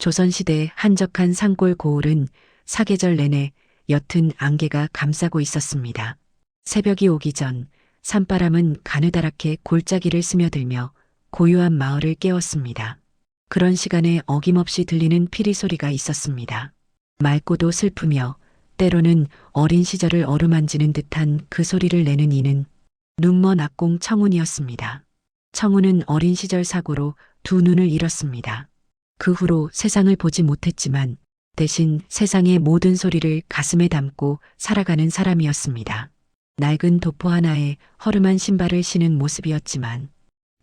조선시대 한적한 산골 고을은 사계절 내내 옅은 안개가 감싸고 있었습니다. 새벽이 오기 전 산바람은 가느다랗게 골짜기를 스며들며 고요한 마을을 깨웠습니다. 그런 시간에 어김없이 들리는 피리 소리가 있었습니다. 맑고도 슬프며 때로는 어린 시절을 어루만지는 듯한 그 소리를 내는 이는 눈먼 악공 청운이었습니다. 청운은 어린 시절 사고로 두 눈을 잃었습니다. 그 후로 세상을 보지 못했지만 대신 세상의 모든 소리를 가슴에 담고 살아가는 사람이었습니다. 낡은 도포 하나에 허름한 신발을 신은 모습이었지만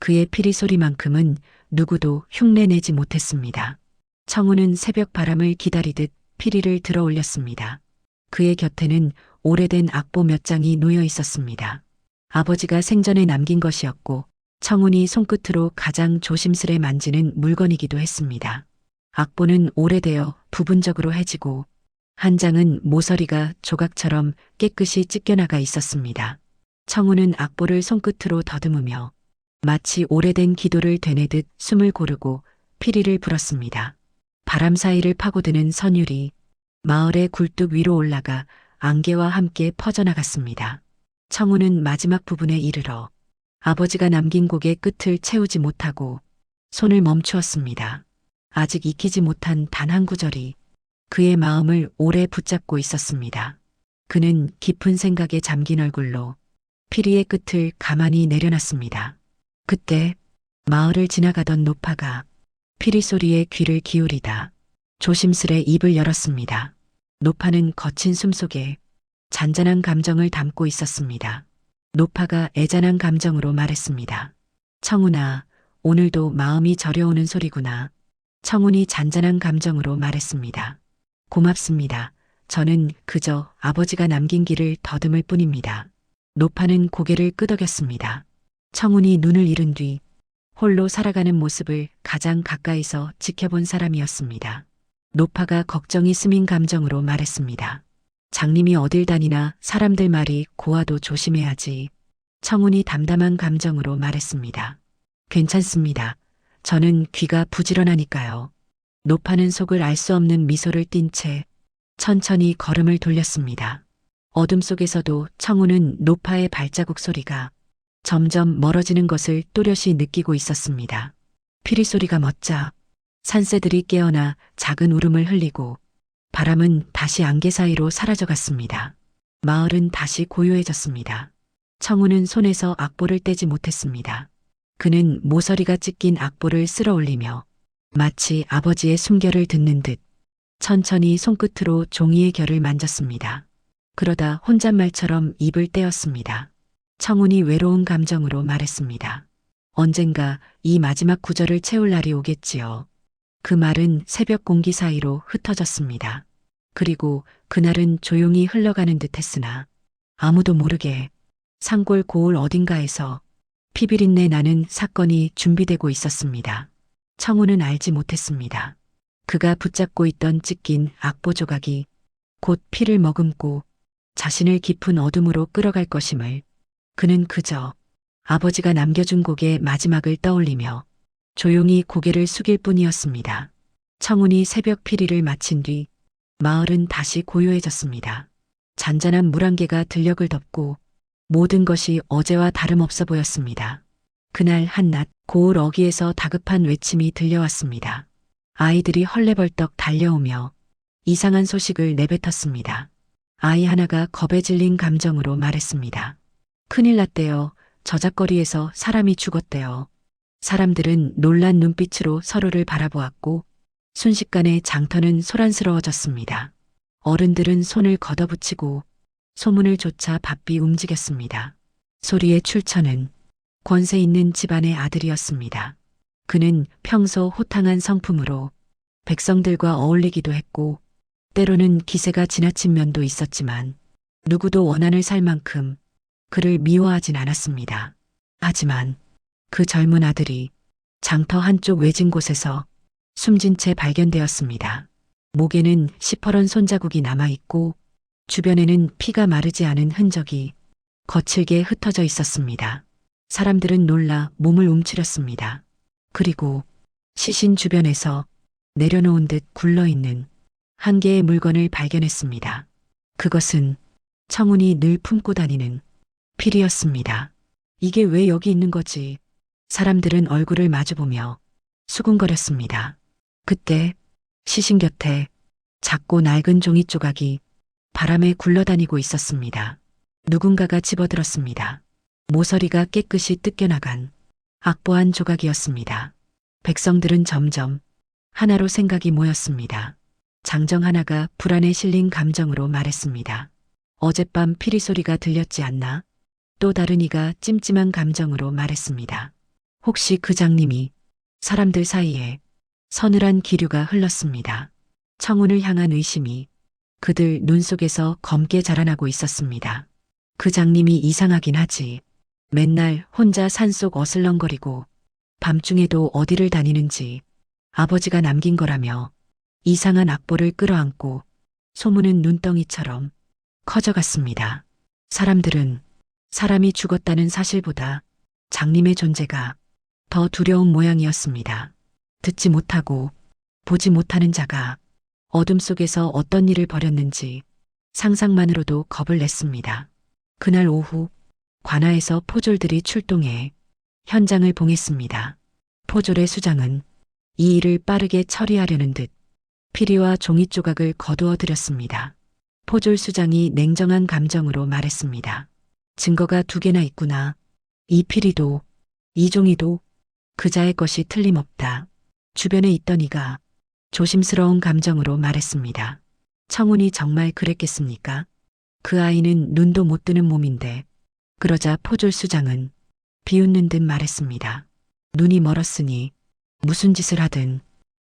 그의 피리 소리만큼은 누구도 흉내내지 못했습니다. 청운은 새벽 바람을 기다리듯 피리를 들어 올렸습니다. 그의 곁에는 오래된 악보 몇 장이 놓여 있었습니다. 아버지가 생전에 남긴 것이었고 청운이 손끝으로 가장 조심스레 만지는 물건이기도 했습니다. 악보는 오래되어 부분적으로 해지고 한 장은 모서리가 조각처럼 깨끗이 찢겨나가 있었습니다. 청운은 악보를 손끝으로 더듬으며 마치 오래된 기도를 되뇌듯 숨을 고르고 피리를 불었습니다. 바람 사이를 파고드는 선율이 마을의 굴뚝 위로 올라가 안개와 함께 퍼져나갔습니다. 청운은 마지막 부분에 이르러 아버지가 남긴 곡의 끝을 채우지 못하고 손을 멈추었습니다. 아직 익히지 못한 단 한 구절이 그의 마음을 오래 붙잡고 있었습니다. 그는 깊은 생각에 잠긴 얼굴로 피리의 끝을 가만히 내려놨습니다. 그때 마을을 지나가던 노파가 피리 소리에 귀를 기울이다 조심스레 입을 열었습니다. 노파는 거친 숨속에 잔잔한 감정을 담고 있었습니다. 노파가 애잔한 감정으로 말했습니다. 청운아, 오늘도 마음이 저려오는 소리구나. 청운이 잔잔한 감정으로 말했습니다. 고맙습니다. 저는 그저 아버지가 남긴 길을 더듬을 뿐입니다. 노파는 고개를 끄덕였습니다. 청운이 눈을 잃은 뒤 홀로 살아가는 모습을 가장 가까이서 지켜본 사람이었습니다. 노파가 걱정이 스민 감정으로 말했습니다. 장님이 어딜 다니나 사람들 말이 고와도 조심해야지. 청운이 담담한 감정으로 말했습니다. 괜찮습니다. 저는 귀가 부지런하니까요. 노파는 속을 알 수 없는 미소를 띤 채 천천히 걸음을 돌렸습니다. 어둠 속에서도 청운은 노파의 발자국 소리가 점점 멀어지는 것을 또렷이 느끼고 있었습니다. 피리 소리가 멎자 산새들이 깨어나 작은 울음을 흘리고 바람은 다시 안개 사이로 사라져갔습니다. 마을은 다시 고요해졌습니다. 청운은 손에서 악보를 떼지 못했습니다. 그는 모서리가 찢긴 악보를 쓸어 올리며 마치 아버지의 숨결을 듣는 듯 천천히 손끝으로 종이의 결을 만졌습니다. 그러다 혼잣말처럼 입을 떼었습니다. 청운이 외로운 감정으로 말했습니다. 언젠가 이 마지막 구절을 채울 날이 오겠지요. 그 말은 새벽 공기 사이로 흩어졌습니다. 그리고 그날은 조용히 흘러가는 듯 했으나 아무도 모르게 산골 고을 어딘가에서 피비린내 나는 사건이 준비되고 있었습니다. 청운은 알지 못했습니다. 그가 붙잡고 있던 찢긴 악보 조각이 곧 피를 머금고 자신을 깊은 어둠으로 끌어갈 것임을 그는 그저 아버지가 남겨준 곡의 마지막을 떠올리며 조용히 고개를 숙일 뿐이었습니다. 청운이 새벽 피리를 마친 뒤 마을은 다시 고요해졌습니다. 잔잔한 물안개가 들녘을 덮고 모든 것이 어제와 다름없어 보였습니다. 그날 한낮 고을 어귀에서 다급한 외침이 들려왔습니다. 아이들이 헐레벌떡 달려오며 이상한 소식을 내뱉었습니다. 아이 하나가 겁에 질린 감정으로 말했습니다. 큰일 났대요. 저작거리에서 사람이 죽었대요. 사람들은 놀란 눈빛으로 서로를 바라보았고 순식간에 장터는 소란스러워졌습니다. 어른들은 손을 걷어붙이고 소문을 쫓아 바삐 움직였습니다. 소리의 출처는 권세 있는 집안의 아들이었습니다. 그는 평소 호탕한 성품으로 백성들과 어울리기도 했고 때로는 기세가 지나친 면도 있었지만 누구도 원한을 살 만큼 그를 미워하진 않았습니다. 하지만 그 젊은 아들이 장터 한쪽 외진 곳에서 숨진 채 발견되었습니다. 목에는 시퍼런 손자국이 남아있고 주변에는 피가 마르지 않은 흔적이 거칠게 흩어져 있었습니다. 사람들은 놀라 몸을 움츠렸습니다. 그리고 시신 주변에서 내려놓은 듯 굴러있는 한 개의 물건을 발견했습니다. 그것은 청운이 늘 품고 다니는 필이었습니다. 이게 왜 여기 있는 거지? 사람들은 얼굴을 마주보며 수군거렸습니다. 그때 시신 곁에 작고 낡은 종이 조각이 바람에 굴러다니고 있었습니다. 누군가가 집어들었습니다. 모서리가 깨끗이 뜯겨나간 악보한 조각이었습니다. 백성들은 점점 하나로 생각이 모였습니다. 장정 하나가 불안에 실린 감정으로 말했습니다. 어젯밤 피리 소리가 들렸지 않나? 또 다른 이가 찜찜한 감정으로 말했습니다. 혹시 그 장님이 사람들 사이에 서늘한 기류가 흘렀습니다. 청운을 향한 의심이 그들 눈 속에서 검게 자라나고 있었습니다. 그 장님이 이상하긴 하지. 맨날 혼자 산속 어슬렁거리고 밤중에도 어디를 다니는지 아버지가 남긴 거라며 이상한 악보를 끌어안고 소문은 눈덩이처럼 커져갔습니다. 사람들은 사람이 죽었다는 사실보다 장님의 존재가 더 두려운 모양이었습니다. 듣지 못하고 보지 못하는 자가 어둠 속에서 어떤 일을 벌였는지 상상만으로도 겁을 냈습니다. 그날 오후 관아에서 포졸들이 출동해 현장을 봉했습니다. 포졸의 수장은 이 일을 빠르게 처리하려는 듯 피리와 종이 조각을 거두어 들였습니다. 포졸 수장이 냉정한 감정으로 말했습니다. 증거가 2개나 있구나. 이 피리도 이 종이도 그자의 것이 틀림없다. 주변에 있던 이가 조심스러운 감정으로 말했습니다. 청운이 정말 그랬겠습니까? 그 아이는 눈도 못 뜨는 몸인데. 그러자 포졸 수장은 비웃는 듯 말했습니다. 눈이 멀었으니 무슨 짓을 하든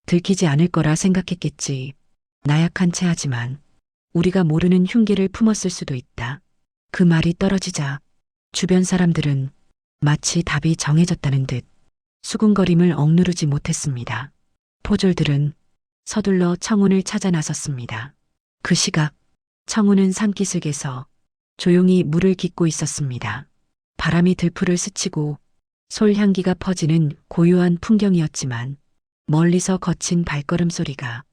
들키지 않을 거라 생각했겠지. 나약한 체하지만 우리가 모르는 흉계를 품었을 수도 있다. 그 말이 떨어지자 주변 사람들은 마치 답이 정해졌다는 듯 수군거림을 억누르지 못했습니다. 포졸들은 서둘러 청운을 찾아 나섰습니다. 그 시각 청운은 산기슭에서 조용히 물을 깃고 있었습니다. 바람이 들풀을 스치고 솔향기가 퍼지는 고요한 풍경이었지만 멀리서 거친 발걸음 소리가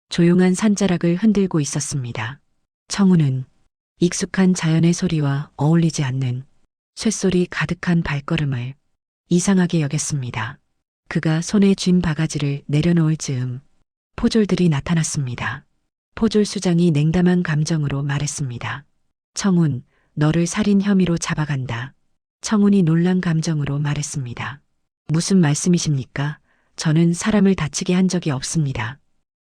조용한 산자락을 흔들고 있었습니다. 청운은 익숙한 자연의 소리와 어울리지 않는 쇳소리 가득한 발걸음을 이상하게 여겼습니다. 그가 손에 쥔 바가지를 내려놓을 즈음 포졸들이 나타났습니다. 포졸 수장이 냉담한 감정으로 말했습니다. 청운, 너를 살인 혐의로 잡아간다. 청운이 놀란 감정으로 말했습니다. 무슨 말씀이십니까? 저는 사람을 다치게 한 적이 없습니다.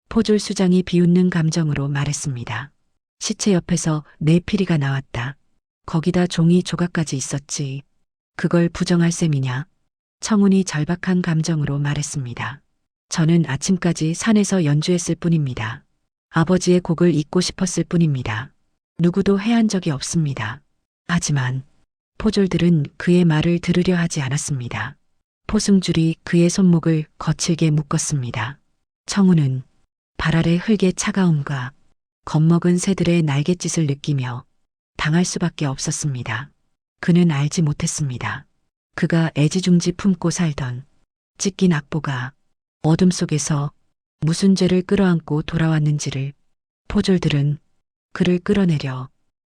포졸 수장이 비웃는 감정으로 말했습니다. 시체 옆에서 내 피리가 나왔다. 거기다 종이 조각까지 있었지. 그걸 부정할 셈이냐? 청운이 절박한 감정으로 말했습니다. 저는 아침까지 산에서 연주했을 뿐입니다. 아버지의 곡을 잊고 싶었을 뿐입니다. 누구도 해한 적이 없습니다. 하지만 포졸들은 그의 말을 들으려 하지 않았습니다. 포승줄이 그의 손목을 거칠게 묶었습니다. 청운은 발 아래 흙의 차가움과 겁먹은 새들의 날갯짓을 느끼며 당할 수밖에 없었습니다. 그는 알지 못했습니다. 그가 애지중지 품고 살던 찢긴 악보가 어둠 속에서 무슨 죄를 끌어안고 돌아왔는지를. 포졸들은 그를 끌어내려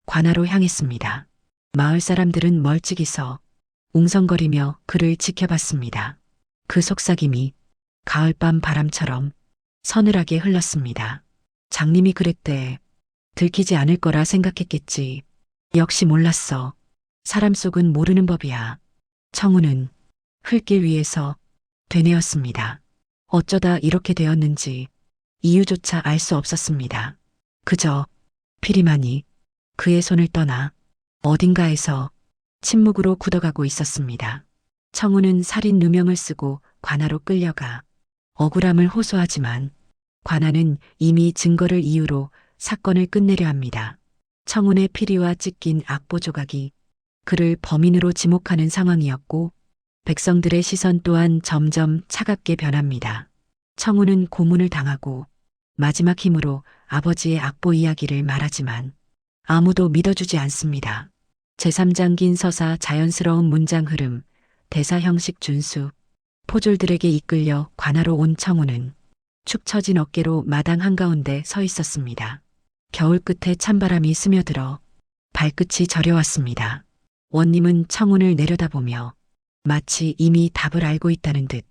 관아로 향했습니다. 마을 사람들은 멀찍이 서 웅성거리며 그를 지켜봤습니다. 그 속삭임이 가을밤 바람처럼 서늘하게 흘렀습니다. 장님이 그랬대. 들키지 않을 거라 생각했겠지. 역시 몰랐어. 사람 속은 모르는 법이야. 청운은 흙길 위에서 되뇌었습니다. 어쩌다 이렇게 되었는지 이유조차 알 수 없었습니다. 그저 피리만이 그의 손을 떠나 어딘가에서 침묵으로 굳어가고 있었습니다. 청운은 살인 누명을 쓰고 관아로 끌려가 억울함을 호소하지만 관아는 이미 증거를 이유로 사건을 끝내려 합니다. 청운의 피리와 찢긴 악보 조각이 그를 범인으로 지목하는 상황이었고 백성들의 시선 또한 점점 차갑게 변합니다. 청운은 고문을 당하고 마지막 힘으로 아버지의 악보 이야기를 말하지만 아무도 믿어주지 않습니다. 제3장 긴 서사 자연스러운 문장 흐름, 대사 형식 준수, 포졸들에게 이끌려 관아로 온 청운은 축 처진 어깨로 마당 한가운데 서 있었습니다. 겨울 끝에 찬바람이 스며들어 발끝이 저려왔습니다. 원님은 청운을 내려다보며 마치 이미 답을 알고 있다는 듯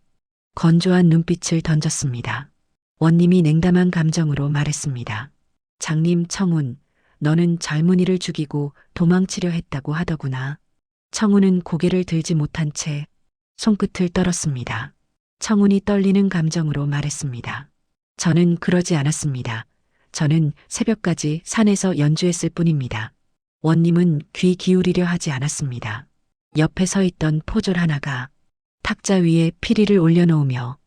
건조한 눈빛을 던졌습니다. 원님이 냉담한 감정으로 말했습니다. 장님 청운, 너는 젊은이를 죽이고 도망치려 했다고 하더구나. 청운은 고개를 들지 못한 채 손끝을 떨었습니다. 청운이 떨리는 감정으로 말했습니다. 저는 그러지 않았습니다. 저는 새벽까지 산에서 연주했을 뿐입니다. 원님은 귀 기울이려 하지 않았습니다. 옆에 서 있던 포졸 하나가 탁자 위에 피리를 올려놓으며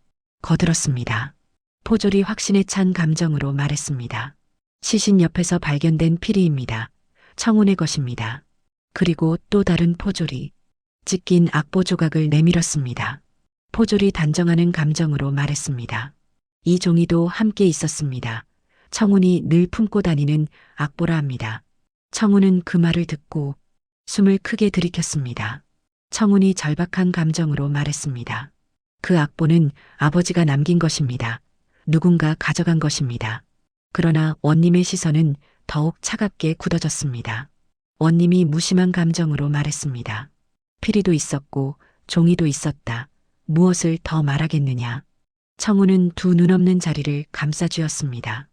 거들었습니다. 포졸이 확신에 찬 감정으로 말했습니다. 시신 옆에서 발견된 피리입니다. 청운의 것입니다. 그리고 또 다른 포졸이 찢긴 악보 조각을 내밀었습니다. 포졸이 단정하는 감정으로 말했습니다. 이 종이도 함께 있었습니다. 청운이 늘 품고 다니는 악보라 합니다. 청운은 그 말을 듣고 숨을 크게 들이켰습니다. 청운이 절박한 감정으로 말했습니다. 그 악보는 아버지가 남긴 것입니다. 누군가 가져간 것입니다. 그러나 원님의 시선은 더욱 차갑게 굳어졌습니다. 원님이 무심한 감정으로 말했습니다. 피리도 있었고 종이도 있었다. 무엇을 더 말하겠느냐. 청운은 두 눈 없는 자리를 감싸쥐었습니다.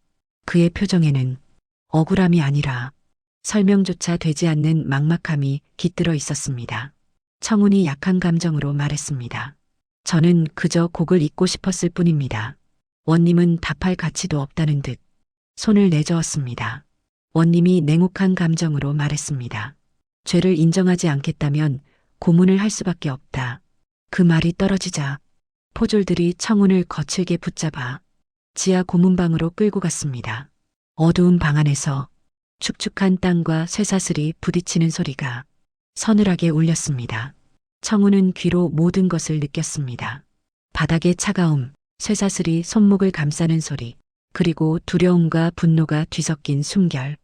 그의 표정에는 억울함이 아니라 설명조차 되지 않는 막막함이 깃들어 있었습니다. 청운이 약한 감정으로 말했습니다. 저는 그저 곡을 잊고 싶었을 뿐입니다. 원님은 답할 가치도 없다는 듯 손을 내저었습니다. 원님이 냉혹한 감정으로 말했습니다. 죄를 인정하지 않겠다면 고문을 할 수밖에 없다. 그 말이 떨어지자 포졸들이 청운을 거칠게 붙잡아 지하 고문방으로 끌고 갔습니다. 어두운 방 안에서 축축한 땅과 쇠사슬이 부딪히는 소리가 서늘하게 울렸습니다. 청운은 귀로 모든 것을 느꼈습니다. 바닥의 차가움, 쇠사슬이 손목을 감싸는 소리, 그리고 두려움과 분노가 뒤섞인 숨결.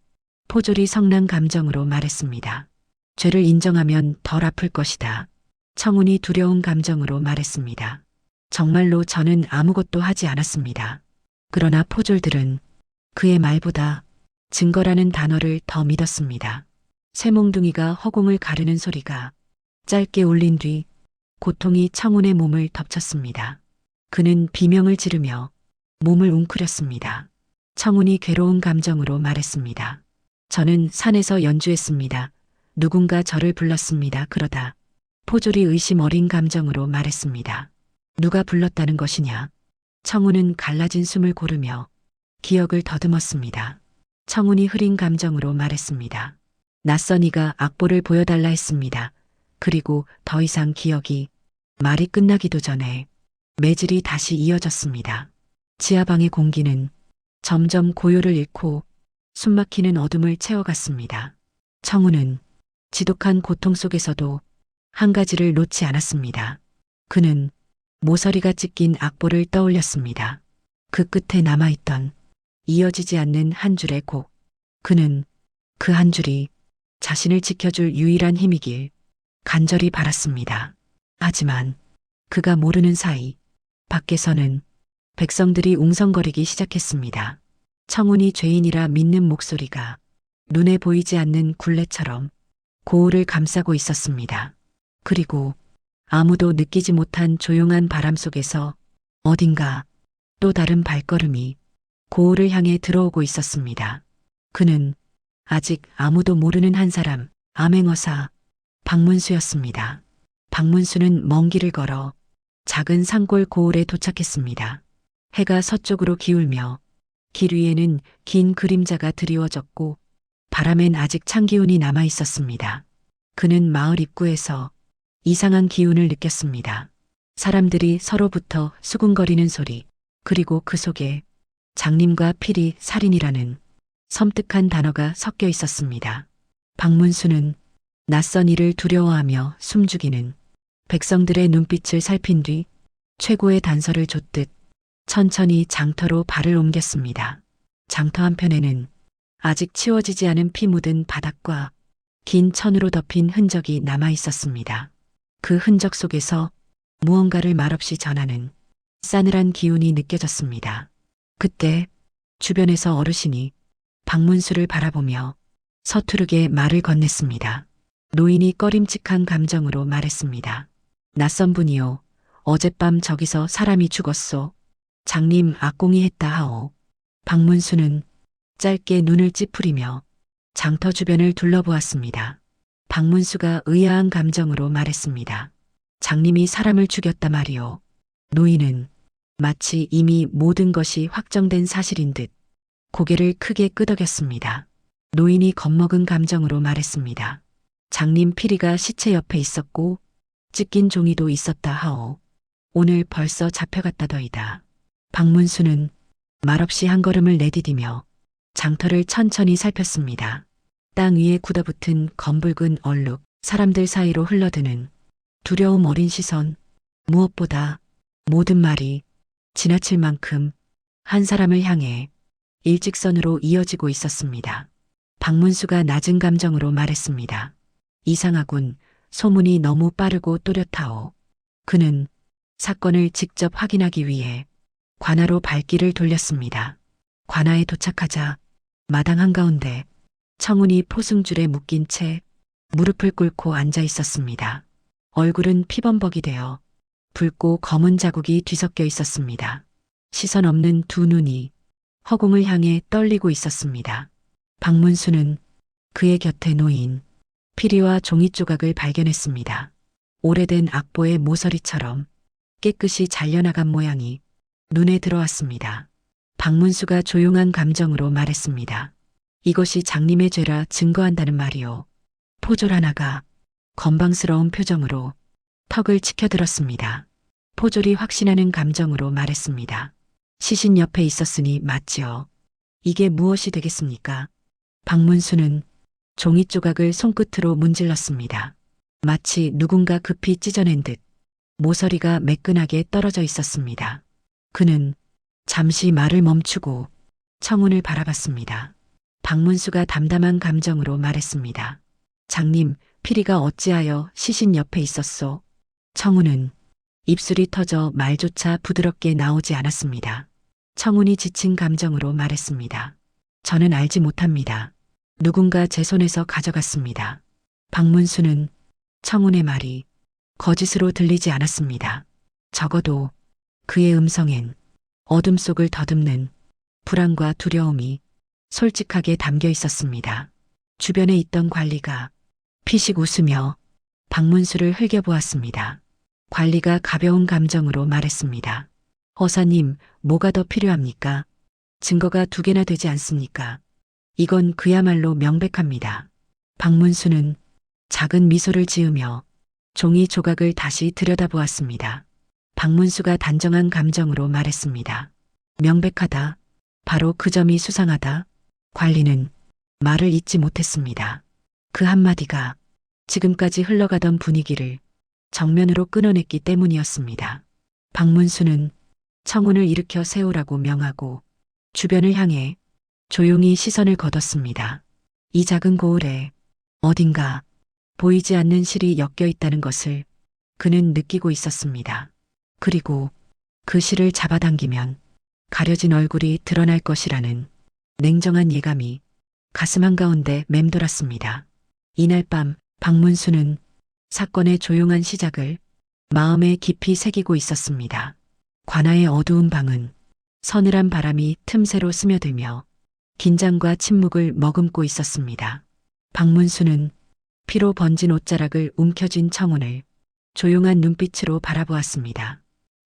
포졸이 성난 감정으로 말했습니다. 죄를 인정하면 덜 아플 것이다. 청운이 두려운 감정으로 말했습니다. 정말로 저는 아무것도 하지 않았습니다. 그러나 포졸들은 그의 말보다 증거라는 단어를 더 믿었습니다. 쇠몽둥이가 허공을 가르는 소리가 짧게 울린 뒤 고통이 청운의 몸을 덮쳤습니다. 그는 비명을 지르며 몸을 웅크렸습니다. 청운이 괴로운 감정으로 말했습니다. 저는 산에서 연주했습니다. 누군가 저를 불렀습니다. 그러다 포졸이 의심 어린 감정으로 말했습니다. 누가 불렀다는 것이냐? 청운은 갈라진 숨을 고르며 기억을 더듬었습니다. 청운이 흐린 감정으로 말했습니다. 낯선 이가 악보를 보여달라 했습니다. 그리고 더 이상 기억이 말이 끝나기도 전에 매질이 다시 이어졌습니다. 지하방의 공기는 점점 고요를 잃고 숨막히는 어둠을 채워갔습니다. 청운은 지독한 고통 속에서도 한 가지를 놓지 않았습니다. 그는 모서리가 찢긴 악보를 떠올렸습니다. 그 끝에 남아있던 이어지지 않는 한 줄의 곡. 그는 그 한 줄이 자신을 지켜줄 유일한 힘이길 간절히 바랐습니다. 하지만 그가 모르는 사이 밖에서는 백성들이 웅성거리기 시작했습니다. 청운이 죄인이라 믿는 목소리가 눈에 보이지 않는 굴레처럼 고울을 감싸고 있었습니다. 그리고 아무도 느끼지 못한 조용한 바람 속에서 어딘가 또 다른 발걸음이 고울을 향해 들어오고 있었습니다. 그는 아직 아무도 모르는 한 사람, 암행어사 박문수였습니다. 박문수는 먼 길을 걸어 작은 산골 고을에 도착했습니다. 해가 서쪽으로 기울며 길 위에는 긴 그림자가 드리워졌고 바람엔 아직 찬 기운이 남아 있었습니다. 그는 마을 입구에서 이상한 기운을 느꼈습니다. 사람들이 서로부터 수군거리는 소리, 그리고 그 속에 장님과 필이 살인이라는 섬뜩한 단어가 섞여 있었습니다. 박문수는 낯선 이를 두려워하며 숨죽이는 백성들의 눈빛을 살핀 뒤 최고의 단서를 줬듯 천천히 장터로 발을 옮겼습니다. 장터 한편에는 아직 치워지지 않은 피 묻은 바닥과 긴 천으로 덮인 흔적이 남아 있었습니다. 그 흔적 속에서 무언가를 말없이 전하는 싸늘한 기운이 느껴졌습니다. 그때 주변에서 어르신이 박문수를 바라보며 서투르게 말을 건넸습니다. 노인이 꺼림칙한 감정으로 말했습니다. 낯선 분이요. 어젯밤 저기서 사람이 죽었소. 장님 악공이 했다 하오. 박문수는 짧게 눈을 찌푸리며 장터 주변을 둘러보았습니다. 박문수가 의아한 감정으로 말했습니다. 장님이 사람을 죽였다 말이오. 노인은 마치 이미 모든 것이 확정된 사실인 듯 고개를 크게 끄덕였습니다. 노인이 겁먹은 감정으로 말했습니다. 장님 피리가 시체 옆에 있었고 찢긴 종이도 있었다 하오. 오늘 벌써 잡혀갔다더이다. 박문수는 말없이 한 걸음을 내디디며 장터를 천천히 살폈습니다. 땅 위에 굳어붙은 검붉은 얼룩, 사람들 사이로 흘러드는 두려움 어린 시선, 무엇보다 모든 말이 지나칠 만큼 한 사람을 향해 일직선으로 이어지고 있었습니다. 박문수가 낮은 감정으로 말했습니다. 이상하군. 소문이 너무 빠르고 또렷하오. 그는 사건을 직접 확인하기 위해 관하로 발길을 돌렸습니다. 관하에 도착하자 마당 한가운데 청운이 포승줄에 묶인 채 무릎을 꿇고 앉아 있었습니다. 얼굴은 피범벅이 되어 붉고 검은 자국이 뒤섞여 있었습니다. 시선 없는 두 눈이 허공을 향해 떨리고 있었습니다. 박문수는 그의 곁에 놓인 피리와 종이 조각을 발견했습니다. 오래된 악보의 모서리처럼 깨끗이 잘려나간 모양이 눈에 들어왔습니다. 박문수가 조용한 감정으로 말했습니다. 이것이 장님의 죄라 증거한다는 말이오. 포졸 하나가 건방스러운 표정으로 턱을 치켜들었습니다. 포졸이 확신하는 감정으로 말했습니다. 시신 옆에 있었으니 맞지요. 이게 무엇이 되겠습니까? 박문수는 종이 조각을 손끝으로 문질렀습니다. 마치 누군가 급히 찢어낸 듯 모서리가 매끈하게 떨어져 있었습니다. 그는 잠시 말을 멈추고 청운을 바라봤습니다. 박문수가 담담한 감정으로 말했습니다. 장님, 피리가 어찌하여 시신 옆에 있었소? 청운은 입술이 터져 말조차 부드럽게 나오지 않았습니다. 청운이 지친 감정으로 말했습니다. 저는 알지 못합니다. 누군가 제 손에서 가져갔습니다. 박문수는 청운의 말이 거짓으로 들리지 않았습니다. 적어도 그의 음성엔 어둠 속을 더듬는 불안과 두려움이 솔직하게 담겨 있었습니다. 주변에 있던 관리가 피식 웃으며 박문수를 흘겨보았습니다. 관리가 가벼운 감정으로 말했습니다. 어사님, 뭐가 더 필요합니까? 증거가 2개나 되지 않습니까? 이건 그야말로 명백합니다. 박문수는 작은 미소를 지으며 종이 조각을 다시 들여다보았습니다. 박문수가 단정한 감정으로 말했습니다. 명백하다. 바로 그 점이 수상하다. 관리는 말을 잇지 못했습니다. 그 한마디가 지금까지 흘러가던 분위기를 정면으로 끊어냈기 때문이었습니다. 박문수는 청운을 일으켜 세우라고 명하고 주변을 향해 조용히 시선을 거뒀습니다. 이 작은 고을에 어딘가 보이지 않는 실이 엮여 있다는 것을 그는 느끼고 있었습니다. 그리고 그 실을 잡아당기면 가려진 얼굴이 드러날 것이라는 냉정한 예감이 가슴 한가운데 맴돌았습니다. 이날 밤 박문수는 사건의 조용한 시작을 마음에 깊이 새기고 있었습니다. 관아의 어두운 방은 서늘한 바람이 틈새로 스며들며 긴장과 침묵을 머금고 있었습니다. 박문수는 피로 번진 옷자락을 움켜쥔 청운을 조용한 눈빛으로 바라보았습니다.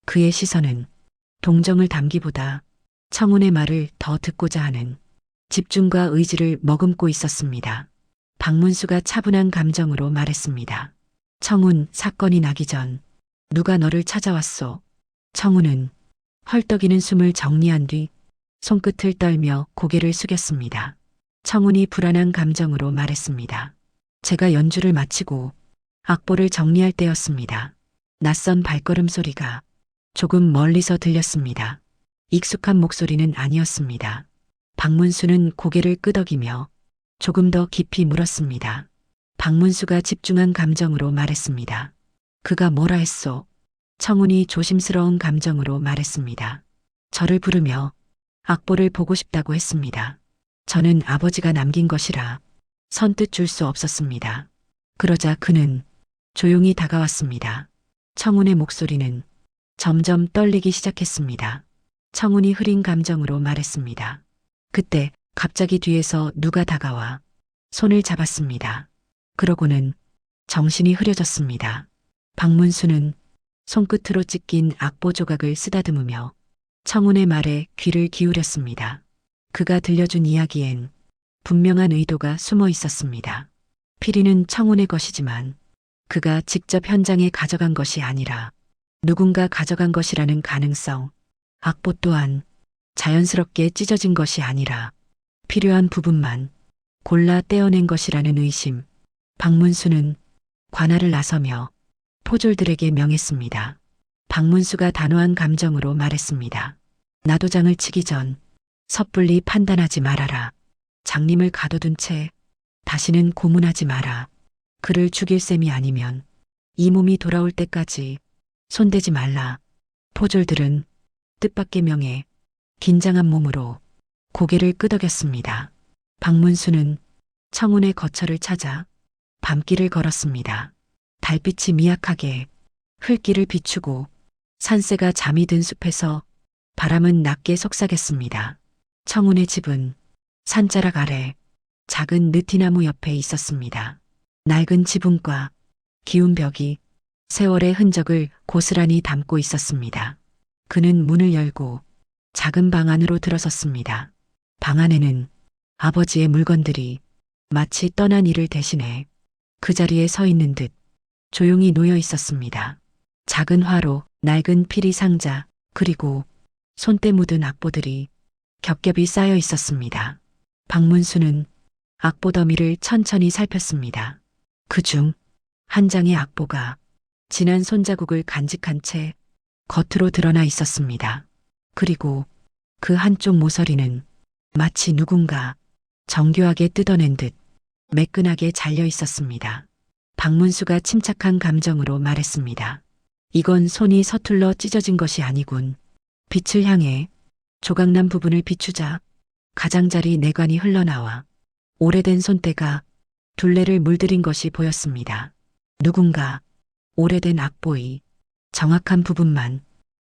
그의 시선은 동정을 담기보다 청운의 말을 더 듣고자 하는 집중과 의지를 머금고 있었습니다. 박문수가 차분한 감정으로 말했습니다. 청운, 사건이 나기 전 누가 너를 찾아왔소? 청운은 헐떡이는 숨을 정리한 뒤 손끝을 떨며 고개를 숙였습니다. 청운이 불안한 감정으로 말했습니다. 제가 연주를 마치고 악보를 정리할 때였습니다. 낯선 발걸음 소리가 조금 멀리서 들렸습니다. 익숙한 목소리는 아니었습니다. 박문수는 고개를 끄덕이며 조금 더 깊이 물었습니다. 박문수가 집중한 감정으로 말했습니다. 그가 뭐라 했소? 청운이 조심스러운 감정으로 말했습니다. 저를 부르며 악보를 보고 싶다고 했습니다. 저는 아버지가 남긴 것이라 선뜻 줄 수 없었습니다. 그러자 그는 조용히 다가왔습니다. 청운의 목소리는 점점 떨리기 시작했습니다. 청운이 흐린 감정으로 말했습니다. 그때 갑자기 뒤에서 누가 다가와 손을 잡았습니다. 그러고는 정신이 흐려졌습니다. 박문수는 손끝으로 찢긴 악보 조각을 쓰다듬으며 청운의 말에 귀를 기울였습니다. 그가 들려준 이야기엔 분명한 의도가 숨어 있었습니다. 피리는 청운의 것이지만 그가 직접 현장에 가져간 것이 아니라 누군가 가져간 것이라는 가능성, 악보 또한 자연스럽게 찢어진 것이 아니라 필요한 부분만 골라 떼어낸 것이라는 의심. 박문수는 관할을 나서며 포졸들에게 명했습니다. 박문수가 단호한 감정으로 말했습니다. 나도장을 치기 전 섣불리 판단하지 말아라. 장님을 가둬둔 채 다시는 고문하지 마라. 그를 죽일 셈이 아니면 이 몸이 돌아올 때까지 손대지 말라. 포졸들은 뜻밖의 명에 긴장한 몸으로 고개를 끄덕였습니다. 박문수는 청운의 거처를 찾아 밤길을 걸었습니다. 달빛이 미약하게 흘길을 비추고 산새가 잠이 든 숲에서 바람은 낮게 속삭였습니다. 청운의 집은 산자락 아래 작은 느티나무 옆에 있었습니다. 낡은 지붕과 기운 벽이 세월의 흔적을 고스란히 담고 있었습니다. 그는 문을 열고 작은 방 안으로 들어섰습니다. 방 안에는 아버지의 물건들이 마치 떠난 이를 대신해 그 자리에 서 있는 듯 조용히 놓여 있었습니다. 작은 화로, 낡은 피리 상자, 그리고 손때 묻은 악보들이 겹겹이 쌓여 있었습니다. 박문수는 악보 더미를 천천히 살폈습니다. 그중 한 장의 악보가 지난 손자국을 간직한 채 겉으로 드러나 있었습니다. 그리고 그 한쪽 모서리는 마치 누군가 정교하게 뜯어낸 듯 매끈하게 잘려 있었습니다. 박문수가 침착한 감정으로 말했습니다. 이건 손이 서툴러 찢어진 것이 아니군. 빛을 향해 조각난 부분을 비추자 가장자리 내관이 흘러나와 오래된 손때가 둘레를 물들인 것이 보였습니다. 누군가 오래된 악보의 정확한 부분만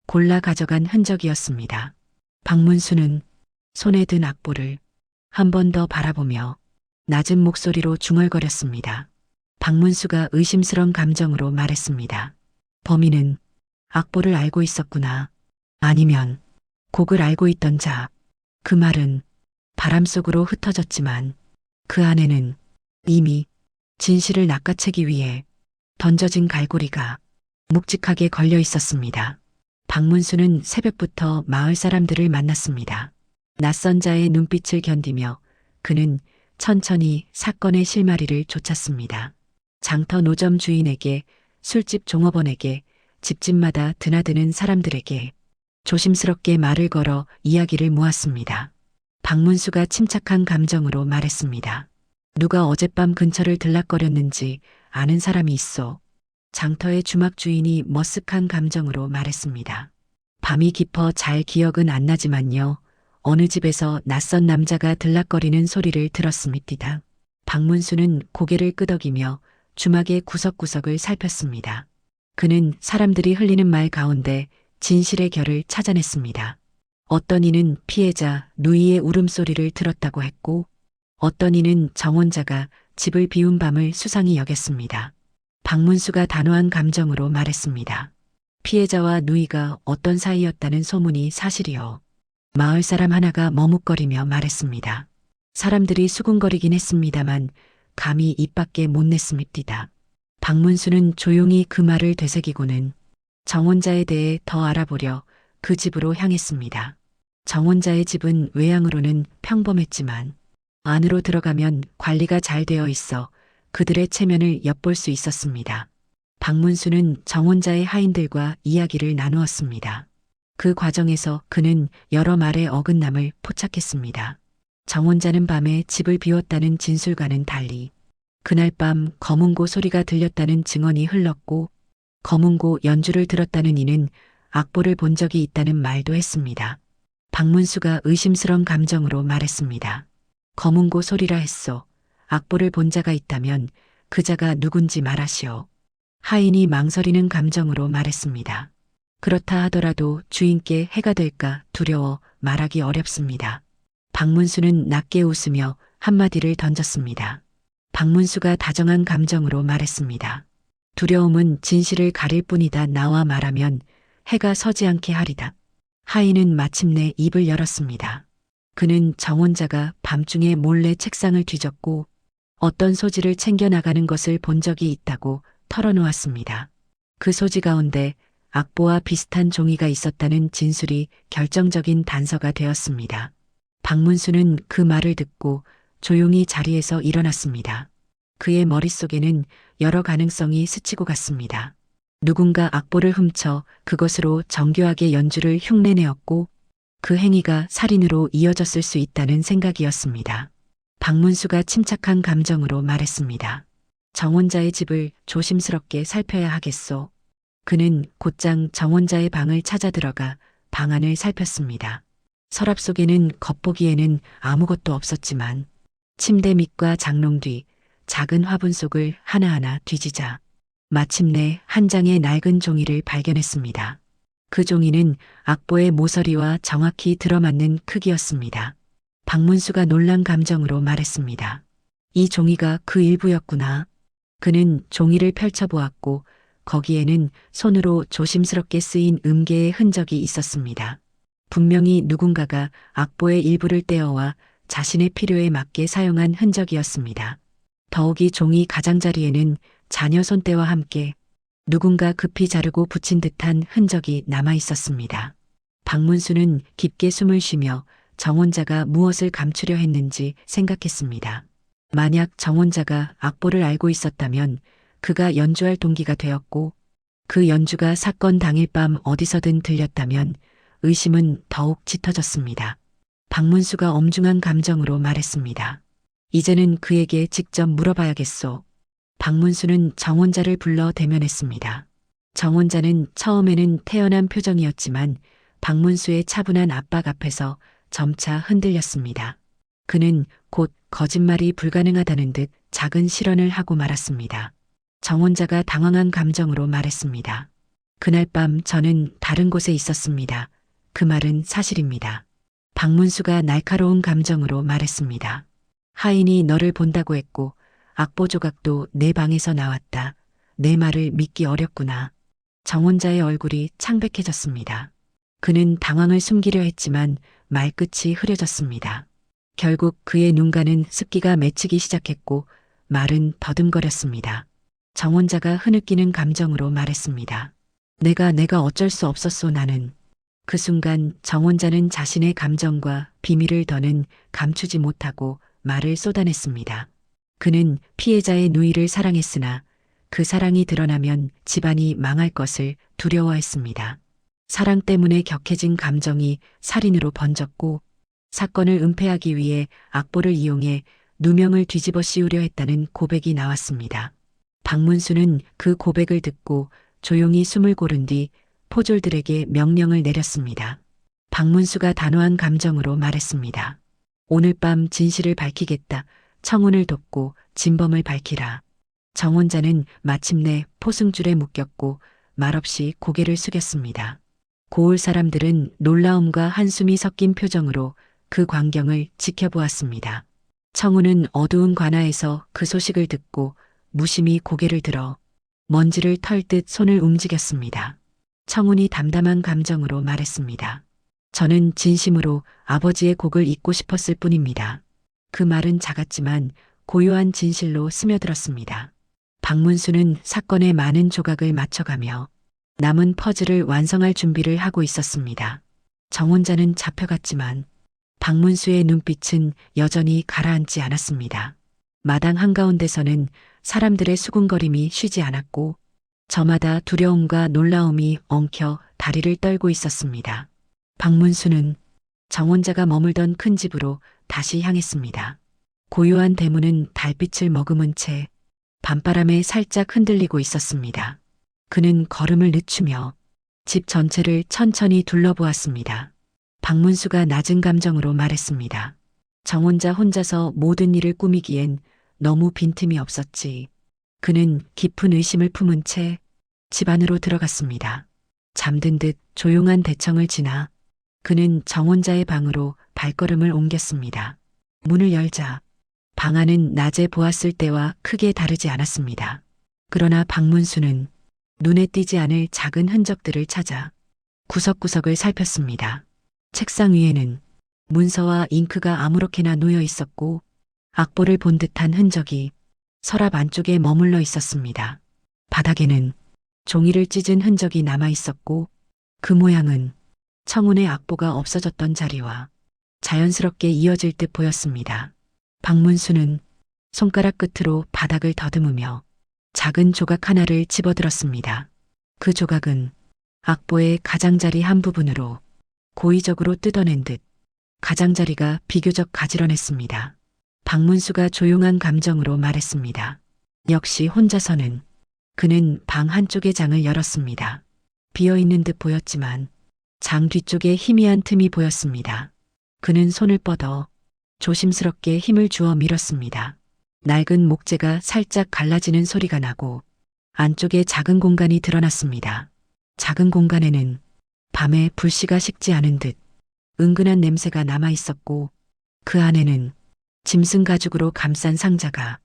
골라 가져간 흔적이었습니다. 박문수는 손에 든 악보를 한 번 더 바라보며 낮은 목소리로 중얼거렸습니다. 박문수가 의심스런 감정으로 말했습니다. 범인은 악보를 알고 있었구나. 아니면 곡을 알고 있던 자. 그 말은 바람 속으로 흩어졌지만 그 안에는 이미 진실을 낚아채기 위해 던져진 갈고리가 묵직하게 걸려 있었습니다. 박문수는 새벽부터 마을 사람들을 만났습니다. 낯선 자의 눈빛을 견디며 그는 천천히 사건의 실마리를 좇았습니다. 장터 노점 주인에게, 술집 종업원에게, 집집마다 드나드는 사람들에게 조심스럽게 말을 걸어 이야기를 모았습니다. 박문수가 침착한 감정으로 말했습니다. 누가 어젯밤 근처를 들락거렸는지 아는 사람이 있어. 장터의 주막 주인이 머쓱한 감정으로 말했습니다. 밤이 깊어 잘 기억은 안 나지만요. 어느 집에서 낯선 남자가 들락거리는 소리를 들었습니다. 박문수는 고개를 끄덕이며 주막의 구석구석을 살폈습니다. 그는 사람들이 흘리는 말 가운데 진실의 결을 찾아냈습니다. 어떤 이는 피해자 누이의 울음소리를 들었다고 했고 어떤 이는 정원자가 집을 비운 밤을 수상히 여겼습니다. 박문수가 단호한 감정으로 말했습니다. 피해자와 누이가 어떤 사이였다는 소문이 사실이요. 마을 사람 하나가 머뭇거리며 말했습니다. 사람들이 수군거리긴 했습니다만 감히 입 밖에 못 냈습니다. 박문수는 조용히 그 말을 되새기고는 정원자에 대해 더 알아보려 그 집으로 향했습니다. 정원자의 집은 외양으로는 평범했지만 안으로 들어가면 관리가 잘 되어 있어 그들의 체면을 엿볼 수 있었습니다. 박문수는 정원자의 하인들과 이야기를 나누었습니다. 그 과정에서 그는 여러 말의 어긋남을 포착했습니다. 정원자는 밤에 집을 비웠다는 진술과는 달리 그날 밤 검은고 소리가 들렸다는 증언이 흘렀고 검은고 연주를 들었다는 이는 악보를 본 적이 있다는 말도 했습니다. 박문수가 의심스런 감정으로 말했습니다. 검은고 소리라 했소. 악보를 본 자가 있다면 그 자가 누군지 말하시오. 하인이 망설이는 감정으로 말했습니다. 그렇다 하더라도 주인께 해가 될까 두려워 말하기 어렵습니다. 박문수는 낮게 웃으며 한마디를 던졌습니다. 박문수가 다정한 감정으로 말했습니다. 두려움은 진실을 가릴 뿐이다. 나와 말하면 해가 서지 않게 하리다. 하인은 마침내 입을 열었습니다. 그는 정혼자가 밤중에 몰래 책상을 뒤졌고 어떤 소지를 챙겨나가는 것을 본 적이 있다고 털어놓았습니다. 그 소지 가운데 악보와 비슷한 종이가 있었다는 진술이 결정적인 단서가 되었습니다. 박문수는 그 말을 듣고 조용히 자리에서 일어났습니다. 그의 머릿속에는 여러 가능성이 스치고 갔습니다. 누군가 악보를 훔쳐 그것으로 정교하게 연주를 흉내내었고 그 행위가 살인으로 이어졌을 수 있다는 생각이었습니다. 박문수가 침착한 감정으로 말했습니다. 정혼자의 집을 조심스럽게 살펴야 하겠소. 그는 곧장 정혼자의 방을 찾아 들어가 방 안을 살폈습니다. 서랍 속에는 겉보기에는 아무것도 없었지만 침대 밑과 장롱 뒤 작은 화분 속을 하나하나 뒤지자 마침내 한 장의 낡은 종이를 발견했습니다. 그 종이는 악보의 모서리와 정확히 들어맞는 크기였습니다. 박문수가 놀란 감정으로 말했습니다. 이 종이가 그 일부였구나. 그는 종이를 펼쳐보았고 거기에는 손으로 조심스럽게 쓰인 음계의 흔적이 있었습니다. 분명히 누군가가 악보의 일부를 떼어와 자신의 필요에 맞게 사용한 흔적이었습니다. 더욱이 종이 가장자리에는 자녀 손때와 함께 누군가 급히 자르고 붙인 듯한 흔적이 남아 있었습니다. 박문수는 깊게 숨을 쉬며 정혼자가 무엇을 감추려 했는지 생각했습니다. 만약 정혼자가 악보를 알고 있었다면 그가 연주할 동기가 되었고 그 연주가 사건 당일 밤 어디서든 들렸다면 의심은 더욱 짙어졌습니다. 박문수가 엄중한 감정으로 말했습니다. 이제는 그에게 직접 물어봐야겠소. 박문수는 정혼자를 불러 대면했습니다. 정혼자는 처음에는 태연한 표정이었지만 박문수의 차분한 압박 앞에서 점차 흔들렸습니다. 그는 곧 거짓말이 불가능하다는 듯 작은 실언을 하고 말았습니다. 정혼자가 당황한 감정으로 말했습니다. 그날 밤 저는 다른 곳에 있었습니다. 그 말은 사실입니다. 박문수가 날카로운 감정으로 말했습니다. 하인이 너를 본다고 했고 악보 조각도 내 방에서 나왔다. 내 말을 믿기 어렵구나. 정혼자의 얼굴이 창백해졌습니다. 그는 당황을 숨기려 했지만 말끝이 흐려졌습니다. 결국 그의 눈가는 습기가 맺히기 시작했고 말은 더듬거렸습니다. 정혼자가 흐느끼는 감정으로 말했습니다. 내가 어쩔 수 없었소 나는. 그 순간 정혼자는 자신의 감정과 비밀을 더는 감추지 못하고 말을 쏟아냈습니다. 그는 피해자의 누이를 사랑했으나 그 사랑이 드러나면 집안이 망할 것을 두려워했습니다. 사랑 때문에 격해진 감정이 살인으로 번졌고 사건을 은폐하기 위해 악보를 이용해 누명을 뒤집어 씌우려 했다는 고백이 나왔습니다. 박문수는 그 고백을 듣고 조용히 숨을 고른 뒤 포졸들에게 명령을 내렸습니다. 박문수가 단호한 감정으로 말했습니다. 오늘 밤 진실을 밝히겠다. 청혼을 돕고 진범을 밝히라. 정혼자는 마침내 포승줄에 묶였고 말없이 고개를 숙였습니다. 고을 사람들은 놀라움과 한숨이 섞인 표정으로 그 광경을 지켜보았습니다. 청혼은 어두운 관아에서 그 소식을 듣고 무심히 고개를 들어 먼지를 털듯 손을 움직였습니다. 청혼이 담담한 감정으로 말했습니다. 저는 진심으로 아버지의 곡을 잊고 싶었을 뿐입니다. 그 말은 작았지만 고요한 진실로 스며들었습니다. 박문수는 사건의 많은 조각을 맞춰가며 남은 퍼즐을 완성할 준비를 하고 있었습니다. 정혼자는 잡혀갔지만 박문수의 눈빛은 여전히 가라앉지 않았습니다. 마당 한가운데서는 사람들의 수군거림이 쉬지 않았고 저마다 두려움과 놀라움이 엉켜 다리를 떨고 있었습니다. 박문수는 정혼자가 머물던 큰 집으로 다시 향했습니다. 고요한 대문은 달빛을 머금은 채 밤바람에 살짝 흔들리고 있었습니다. 그는 걸음을 늦추며 집 전체를 천천히 둘러보았습니다. 박문수가 낮은 감정으로 말했습니다. 정혼자 혼자서 모든 일을 꾸미기엔 너무 빈틈이 없었지. 그는 깊은 의심을 품은 채 집 안으로 들어갔습니다. 잠든 듯 조용한 대청을 지나 그는 정혼자의 방으로 발걸음을 옮겼습니다. 문을 열자 방 안은 낮에 보았을 때와 크게 다르지 않았습니다. 그러나 박문수는 눈에 띄지 않을 작은 흔적들을 찾아 구석구석을 살폈습니다. 책상 위에는 문서와 잉크가 아무렇게나 놓여 있었고 악보를 본 듯한 흔적이 서랍 안쪽에 머물러 있었습니다. 바닥에는 종이를 찢은 흔적이 남아 있었고 그 모양은 청운의 악보가 없어졌던 자리와 자연스럽게 이어질 듯 보였습니다. 박문수는 손가락 끝으로 바닥을 더듬으며 작은 조각 하나를 집어들었습니다. 그 조각은 악보의 가장자리 한 부분으로 고의적으로 뜯어낸 듯 가장자리가 비교적 가지런했습니다. 박문수가 조용한 감정으로 말했습니다. 역시 혼자서는 그는 방 한쪽의 장을 열었습니다. 비어있는 듯 보였지만 장 뒤쪽에 희미한 틈이 보였습니다. 그는 손을 뻗어 조심스럽게 힘을 주어 밀었습니다. 낡은 목재가 살짝 갈라지는 소리가 나고 안쪽에 작은 공간이 드러났습니다. 작은 공간에는 밤에 불씨가 식지 않은 듯 은근한 냄새가 남아 있었고 그 안에는 짐승 가죽으로 감싼 상자가